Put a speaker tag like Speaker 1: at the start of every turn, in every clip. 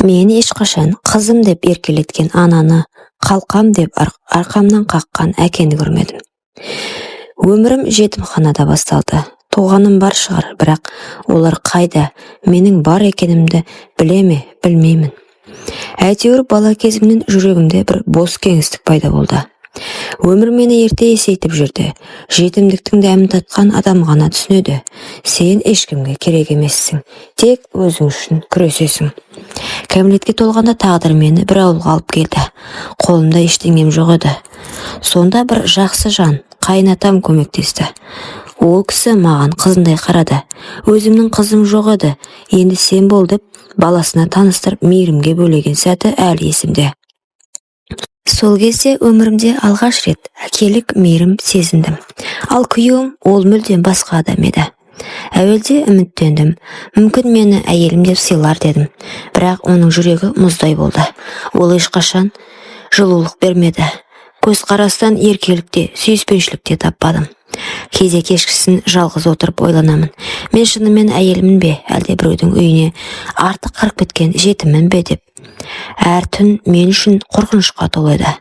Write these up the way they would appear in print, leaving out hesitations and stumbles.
Speaker 1: Мені ешқашан қызым деп еркелеткен ананы, қалқам деп арқамнан қаққан әкені көрмедім. Өмірім жетімханада басталды. Туғаным бар шығар, бірақ олар қайда, менің бар екенімді біле ме, білмеймін. Әйтеуір бала кезімнен жүрегімде бір бос кеңістік пайда болды. Өмір мені ерте есейтіп жүрді. Жетімдіктің дәмін татқан адам ғана түсінеді. Сен ешкімге керек емессің, тек өзің үшін күресесің. Кәмелетке толғанда тағдыр мені бір ауылға алып келді. Қолымда ештеңем жоқ еді. Сонда бір жақсы жан, қайынатам көмектесті. Ол кісі маған қызындай қарады. Өзімнің қызым жоқ еді. Енді сен бол деп баласына таныстырып мейірімге бөлеген сәті әлі есімде. Сол кезде өмірімде алғаш рет әкелік мейірім сезіндім. Ал күйеуім ол мүлдем басқа адам еді. Әуелде үміттендім. Мүмкін мені әйелім деп сыйлар дедім. Бірақ оның жүрегі мұздай болды. Ол ешқашан жылулық бермеді. Көзқарастан еркелікте, сүйіспеншілікте таппадым. Кейде кешкісін жалғыз отырып ойланамын. Мен шынымен әйелімін бе, әлде біреудің үйіне артық кіріп кеткен жетіммін бе деп. Әр түн мен үшін қорқынышқа толы еді.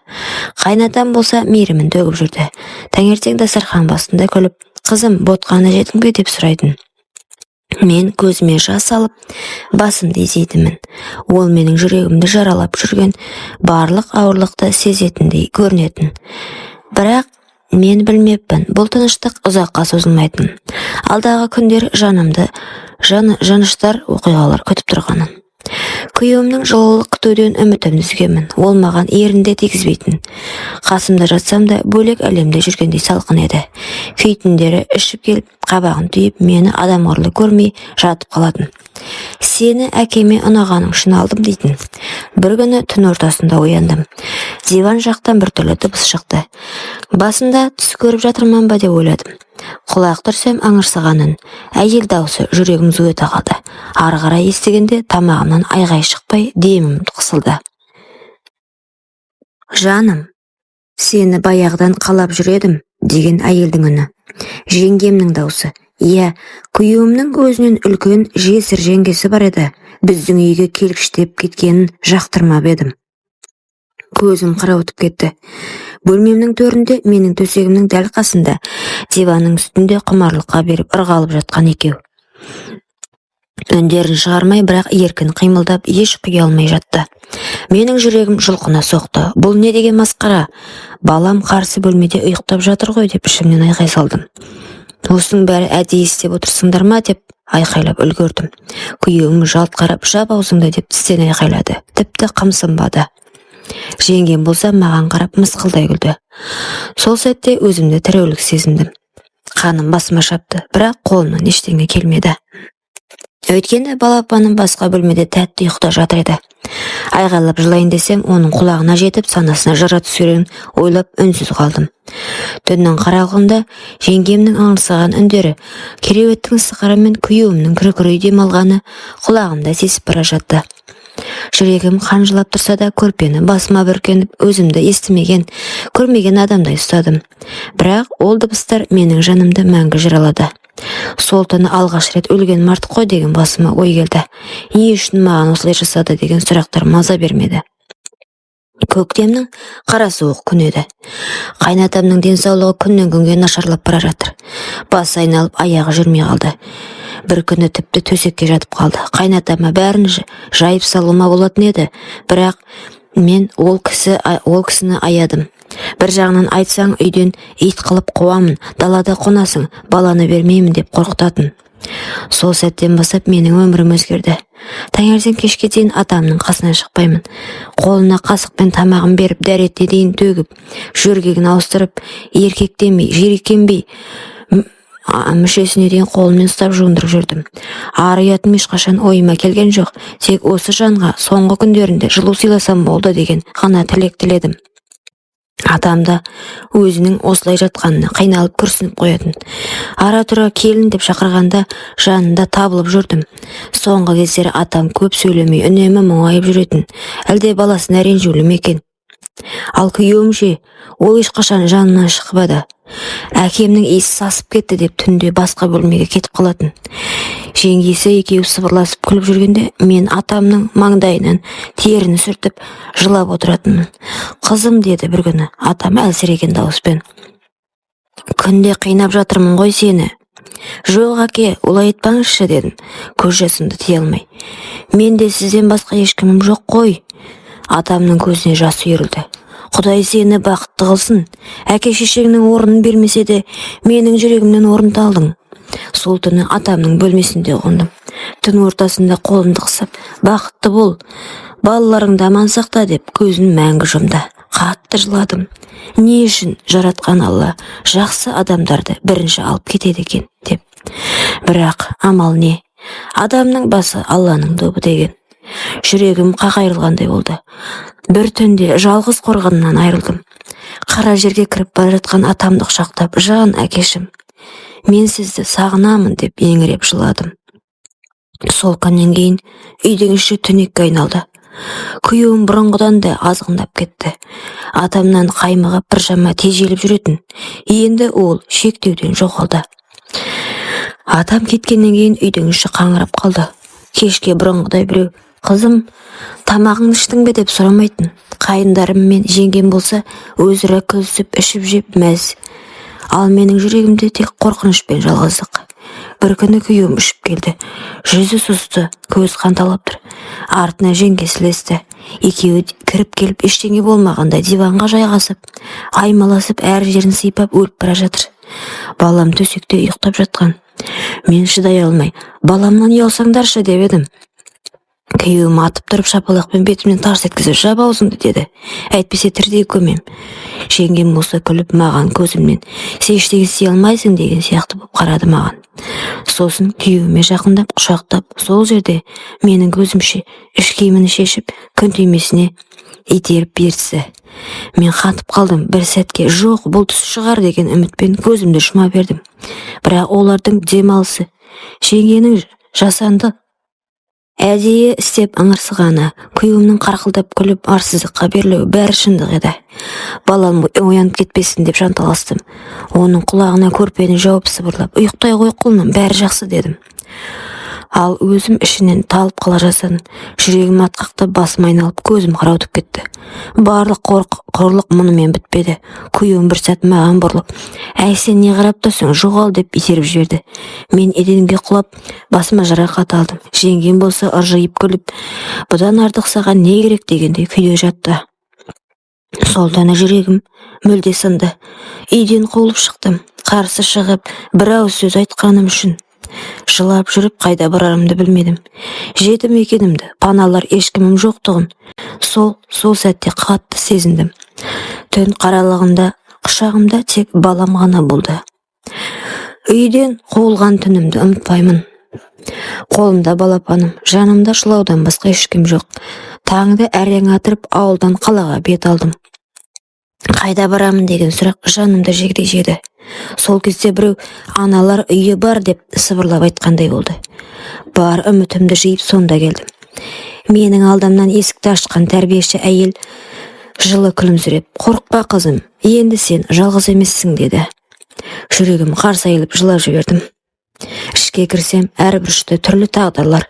Speaker 1: Қайнатам болса мейірімін төгіп жүрді. Таңертең дастархан басында күліп, қызым ботқаны жедің бе деп сұрайтын. Мен көзіме жас алып, басымды изейтінмін. Ол менің жүрегімді жаралап жүрген барлық ауырлықты сезетіндей көрінетін. Бірақ мен білмеппін, бұл тыныштық ұзаққа созылмайтын. Алдағы күндер жаныштар оқиғалар күтіп тұрғанын. Күйеуімнің жылылық күтуден үмітімді үзгенмін. Ол маған ерінде тигізбейтін. Қасымда жатсам да бөлек әлемде жүргендей салқын еді. Күйтіндері ішіп келіп, қабағын түйіп, мені адам құрлы көрмей жатып қалатын. Сені әкеме ұнағаның үшін алдым дейтін. Бір күні түн ортасында ояндым. Диван жақтан біртүрлі дыбыс шықты. Басында түс көріп жатырман ба деп ойладым. Құлақ түрсем аңырсығанын, әйел даусы жүрегім зу ете қалды. Ары қарай естігенде тамағымнан айғай шықпай демім қысылды. Жаным, сені баяғыдан қалап жүредім, деген әйелдің үні. Жеңгемнің даусы. Иә, күйеуімнің өзінен үлкен жесір жеңгесі бар еді. Біздің үйге келгіштеп кеткенін жақтырмап едім. Көзім қарауытып кетті. Бөлмемнің төрінде, менің төсегімнің дәл қасында, диванның үстінде құмарлыққа беріп ырғалып жатқан екеу. Үндерін шығармай, бірақ еркін қимылдап, еш құя алмай жатты. Менің жүрегім жұлқына соқты. Бұл не деген масқара? Балам қарсы бөлмеде ұйықтап жатыр ғой деп ішімнен айқай салдым. Осының бәрі әдейі істеп отырсыңдар ма деп айқайлап үлгердім. Күйеуім жалт қарап, жап аузыңды деп тістен айқайлады. Тіпті қымсынбады. Жеңгем болса маған қарап мысқылдай күлді. Сол сәтте өзімді тіреулік сезіндім. Қаным басыма шапты, бірақ қолымнан ештеңе келмеді. Өйткені балапаным басқа бөлмеде тәтті ұйықта жатыр еді. Айғайлап жылайын десем, оның құлағына жетіп, санасына жара түсерін ойлап үнсіз қалдым. Түннің қараңғында жеңгемнің аңырсыған үндері, кереуеттің сықыры мен күйеуімнің күркірей демалғаны құлағымда сесіп бара жатты. Жүрегім қанжылап тұрса да көрпені басыма бүркеніп, өзімді естімеген, көрмеген адамдай ұстадым. Бірақ ол дыбыстар менің жанымды мәңгі жаралады. Сол түні алғаш рет өлген мартық қой деген басыма ой келді. Не үшін маған осылай жасады деген сұрақтар маза бермеді. Көктемнің қара суық күн еді. Қайнатамның денсаулығы күннен күнге нашарлап бара жатыр. Бас айналып, аяғы жүрмей қалды. Бір күні тіпті төсекке жатып қалды. Қайнатама бәрін жайып салуыма болатын еді, бірақ мен ол кісіні аядым. Бір жағынан айтсаң, үйден ит қылып қуамын, далада қонасың, баланы бермеймін деп қорқытатын. Сол сәттен бастап менің өмірім өзгерді. Таңертең кешке дейін атамның қасынан шықпаймын. Қолына қасықпен тамағын беріп, дәретіне дейін төгіп, жөргегін ауыстырып, еркектенбей, жирекенбей, мүшесіне дейін қолымен ұстап жуындырып жүрдім. Ары ұятым ешқашан ойыма келген жоқ. Тек осы жанға соңғы күндерінде жылу сыйласам болды деген ғана тілек тіледім. Атамда өзінің осылай жатқанына қайналып күрсініп қоятын. Ара-тұра келін деп шақырғанда жанында табылып жүрдім. Соңғы кездері атам көп сөйлемей, үнемі мұңайып жүретін. Әлде баласына ренжулі ме екен? Ал күйеуімше ол ешқашан жанынан шықпады. Әкемнің иісі сасып кетті деп түнде басқа бөлмеге кетіп қалатын. Жеңгесі екеуі сыбырласып күліп жүргенде мен атамның маңдайынан терін сүртіп жылап отыратынмын. Қызым, деді бір күні атам әлсіреген дауыспен. Күнде қинап жатырмын ғой сені. Жоқ әке, олай айтпаңызшы, дедім көз жасымды тия алмай. Менде сізден басқа ешкімім жоқ қой. Атамның көзіне жас үйірілді. Құдай сені бақытты қылсын. Әке шешеңнің орнын бермесе де, менің жүрегімнен орын алдың. Сол түні атамның бөлмесінде қондым. Түн ортасында қолымды қысып, бақытты бол, балаларыңды аман сақта деп көзін мәңгі жұмды. Қатты жыладым. Не үшін жаратқан Алла жақсы адамдарды бірінші алып кетеді екен деп. Бірақ амал не? Адамның басы Алланың добы деген. Жүрегім қақайрылғандай болды. Бір түнде жалғыз қорғанынан айрылдым. Қара жерге кіріп бара жатқан атамды құшақтап, жан әкешім, мен сізді сағынамын деп еңіреп жыладым. Сол күннен кейін үйдің іші түнекке айналды. Күйеуім бұрынғыдан да азғындап кетті. Атамнан қаймығып біршама тежеліп жүретін. Енді ол шектеуден жоғалды. Атам кеткеннен кейін үйдің іші қаңырап қалды. Кешке бұрынғыдай біреу, қызым, тамағыңды іштің бе деп сұрамайтын. Қайындарым мен жеңгем болса, өзара күлісіп ішіп жеп мәз. Ал менің жүрегімде тек қорқыныш пен жалғыздық. Бір күні күйеуім ішіп келді. Жүзі сұсты, көз қанталап тұр. Артына жеңгесі ілесті. Екеуі кіріп келіп ештеңе болмағанда диванға жайғасып, аймаласып әр жерін сипап өліп бара жатыр. Балам төсекте ұйықтап жатқан. Мен шыдай алмай, баламнан ұялсаңдаршы деп едім. Күйеуім атып тұрып шапалақпен бетімнен тарс еткізіп, жап аузыңды, деді. Әйтпесе тірідей көмем. Жеңгем болса күліп маған көзімнен, сен ештеңе істей алмайсың деген сияқты болып қарады маған. Сосын күйеуіме жақындап, құшақтап, сол жерде менің көзімше іш киімін шешіп, күн түймесіне итеріп берді. Мен қатып қалдым. Бір сәтке жоқ, бұл түс шығар деген үмітпен көзімді жұма бердім. Бірақ олардың демалысы, жеңгенің жасанды әдейі істеп ыңырсығаны, күйеуімнің қарқылдап күліп арсыздыққа берілуі бәрі шындық еді. Балам оянып кетпесін деп жанталастым. Оның құлағына көрпені жауып сыбырлап, ұйықтай ғой құлыным, бәрі жақсы, дедім. Ал өзім ішінен талып қала жаздадым. Жүрегім атқақтап, басым айналып, көзім қарауытып кетті. Барлық қорлық мұнымен бітпеді. Күйеуім бір сәт маған бұрылып, әй, сен не қарап тұрсың, жоғал деп итеріп жіберді. Мен еденге құлап, басыма жарақат алдым. Жеңгем болса ыржиып күліп, бұдан артық саған не керек дегендей күйде жатты. Сол түні жүрегім мүлде сынды. Үйден қуылып шықтым. Қарсы шығып, бір ауыз сөз айтқаным үшін жылап жүріп қайда барарымды білмедім. Жетім екенімді, паналар ешкімім жоқтығын сол сәтте қатты сезіндім. Түн қаралығында құшағымда тек балам ғана болды. Үйден қуылған түнімді ұмытпаймын. Қолымда балапаным, жанымда жылаудан басқа ешкім жоқ. Таңды әрең атырып ауылдан қалаға бет алдым. Қайда барамын деген сұрақ жанымды жегідей жеді. Сол кезде біреу аналар үйі бар деп сыбырлап айтқандай болды. Бар үмітімді жиып сонда келдім. Менің алдымнан есікті ашқан тәрбиеші әйел жылы күлімсіреп, қорықпа қызым, енді сен жалғыз емессің, деді. Жүрегім қарс айылып жылап жібердім. Ішке кірсем, әрбір үшті түрлі тағдырлар.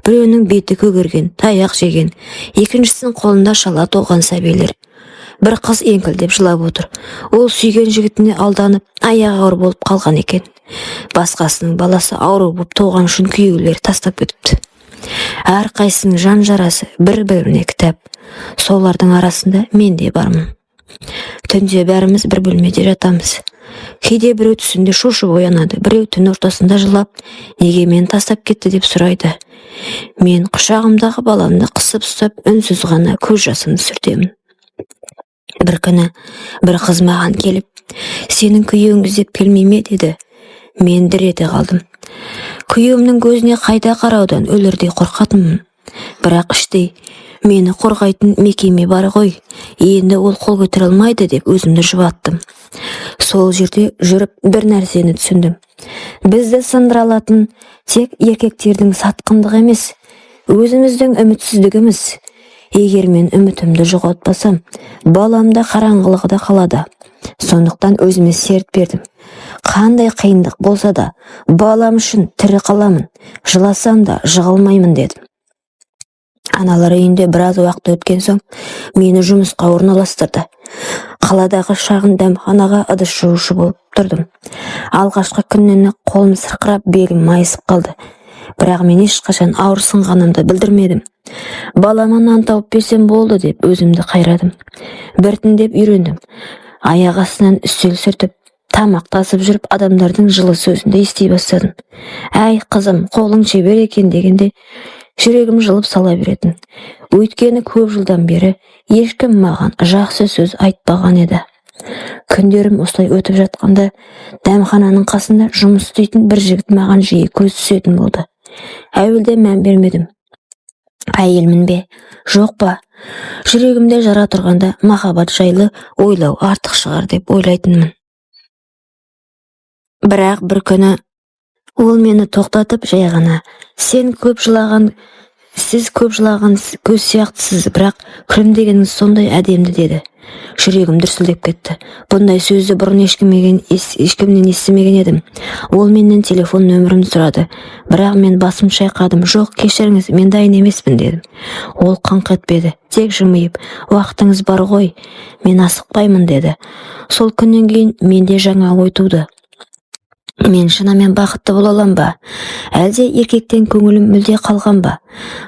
Speaker 1: Біреуінің беті көгерген, таяқ жеген, екіншісінің қолында шала толған сәбилер. Бір қыз еңкілдеп жылап отыр. Ол сүйген жігітіне алданып, аяғы ауыр болып қалған екен. Басқасының баласы ауру болып туған үшін күйеулері тастап кетіпті. Әр қайсының жан жарасы бір-біріне кітап. Солардың арасында мен де бармын. Түнде бәріміз бір бөлмеде жатамыз. Кейде біреу түсінде шошып оянады, біреу түн ортасында жылап, неге мен тастап кетті деп сұрайды. Мен құшағымдағы баламды қысып ұстап, үнсіз ғана көз жасымды сүртемін. Бір күні бір қыз маған келіп, сенің күйеуің іздеп келмей ме, деді. Мен дір ете қалдым. Күйеуімнің көзіне қайда қараудан өлердей қорқатынмын. Бірақ іштей мені қорғайтын мекеме бар ғой, енді ол қол көтере алмайды деп өзімді жұбаттым. Сол жерде жүріп бір нәрсені түсіндім. Бізді сындыра алатын тек еркектердің сатқындығы емес, өзіміздің үмітсіздігіміз. Егер мен үмітімді жоғалтпасам, балам да қараңғылықта қалады. Сондықтан өзіме серт бердім. Қандай қиындық болса да, балам үшін тірі қаламын. Жыласам да жығылмаймын дедім. Аналар үйінде біраз уақыт өткен соң, мені жұмысқа орналастырды. Қаладағы шағын дәмханаға ыдыс жуушы болып тұрдым. Алғашқы күннен қолым сырқырап, белім майысып қалды. Бірақ мен ешқашан ауырсынғанымды білдірмедім. Балама нан тауып берсем болды деп өзімді қайрадым. Біртіндеп үйрендім. Аяқ астынан үстел сүртіп, тамақ тасып жүріп, адамдардың жылы сөзінде ести бастадым. Әй қызым, қолың шебер екен дегенде жүрегім жылып сала беретін. Өйткені көп жылдан бері ешкім маған жақсы сөз айтпаған еді. Күндерім осылай өтіп жатқанда, дәмхананың қасында жұмыс істейтін бір жігіт маған жиі көз түсетін болды. Әуелде мән бермедім. Әйелмін бе, жоқ па? Жүрегімде жара тұрғанда махаббат жайлы ойлау артық шығар деп ойлайтынмын. Бірақ бір күні ол мені тоқтатып жай ғана: сіз көп жылаған көз сияқтысыз, бірақ күлімдегеніңіз сондай әдемді деді. Жүрегім дүрсілдеп кетті. Бұндай сөзді бұрын ешкімнен естімеген едім. Ол менен телефон нөмірімді сұрады. Бірақ мен басым шайқадым. Жоқ, кешіріңіз, мен дайын емеспін дедім. Ол қыңқ етпеді, тек жымиып: уақытыңыз бар ғой, мен асықпаймын деді. Сол күннен кейін менде жаңа ой туды. Мен шынымен бақытты бола алам ба? Әлде еркектен көңілім мүлде қалған ба?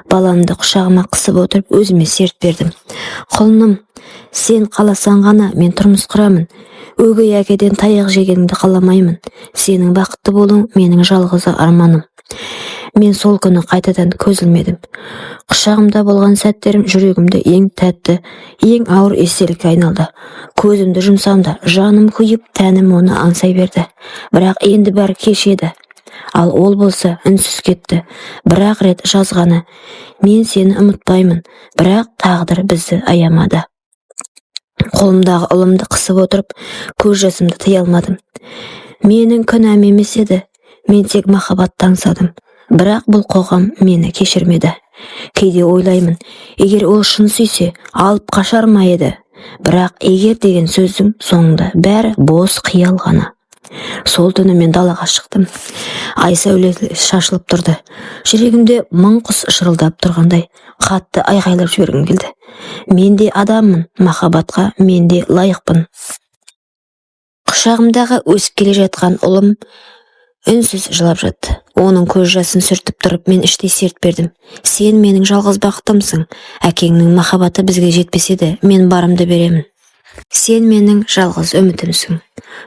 Speaker 1: Баламды құшағыма қысып отырып өзіме серт бердім. Құлыным, сен қаласаң ғана мен тұрмыс құрамын. Өгей әкеден таяқ жегеніңді қаламаймын. Сенің бақытты болуың менің жалғыз арманым. Мен сол күні қайтадан көз ілмедім. Құшағымда болған сәттерім жүрегімде ең тәтті, ең ауыр естелікке айналды. Көзімді жұмсам да, жаным күйіп, тәнім оны аңсай берді. Бірақ енді бәрі кеш еді. Ал ол болса үнсіз кетті. Бірақ рет жазғаны: мен сені ұмытпаймын, бірақ тағдыр бізді аямады. Қолымдағы ұлымды қысып отырып, көз жасымды тыя алмадым. Менің күнәм емес еді. Мен тек махаббатты аңсадым. Бірақ бұл қоғам мені кешірмеді. Кейде ойлаймын, егер ол шын сүйсе, алып қашар ма еді? Бірақ егер деген сөздің соңында бәрі бос қиял ғана. Сол түні мен далаға шықтым. Ай сәулесі шашылып тұрды. Жүрегімде мың құс шырылдап тұрғандай, қатты айғайлап жібергім келді. Мен де адаммын, махаббатқа мен де лайықпын. Құшағымдағы өсіп келе жатқан ұлым үнсіз жылап жатты. Оның көз жасын сүртіп тұрып, мен іштей серт бердім. Сен менің жалғыз бақытымсың. Әкеңнің махаббаты бізге жетпесе де, мен барымды беремін. Сен менің жалғыз үмітімсің.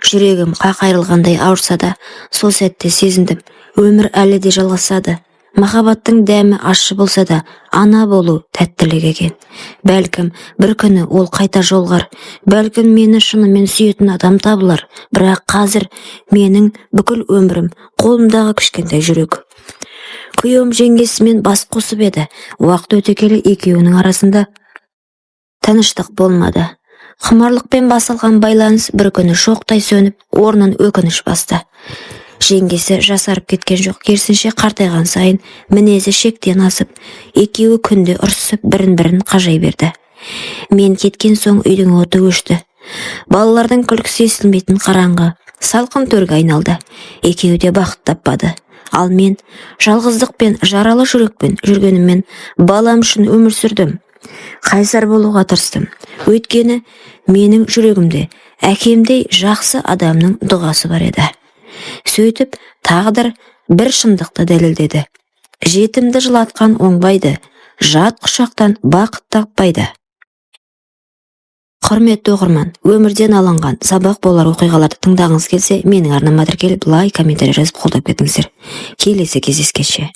Speaker 1: Жүрегім қайрылғандай ауырса да, сол сәтте сезіндім, өмір әлі де жалғасады. Махаббаттың дәмі ащы болса да, ана болу тәттілік екен. Бәлкім бір күні ол қайта жолғар. Бәлкім мені шынымен сүйетін адам табылар. Бірақ қазір менің бүкіл өмірім қолымдағы кішкентай жүрек. Күйеуім жеңгесімен бас қосып еді. Уақыт өте келе екеуінің арасында тыныштық болмады. Құмарлықпен басылған байланыс бір күні шоқтай сөніп, орнын өкініш басты. Жеңгесі жасарып кеткен жоқ, керісінше қартайған сайын мінезі шектен асып, екеуі күнде ұрсып бірін-бірін қажай берді. Мен кеткен соң үйдің оты өшті. Балалардың күлкісі естілмейтін қараңғы, салқын төрге айналды. Екеуі де бақыт таппады. Ал мен жалғыздық пен жаралы жүрекпен жүргеніммен балам үшін өмір сүрдім. Қайсар болуға тырыстым. Өйткені менің жүрегімде әкемдей жақсы адамның дұғасы бар еді. Сөйтіп, тағдыр бір шындықты дәлелдеді. Жетімді жылатқан оңбайды, жат құшақтан бақыт таппайды. Құрметті оқырман, өмірден алынған сабақ болар оқиғаларды тыңдағыңыз келсе, менің арнама тіркеліп, лайк, комментарий жазып қолдап кетіңіздер. Келесі кездескенше.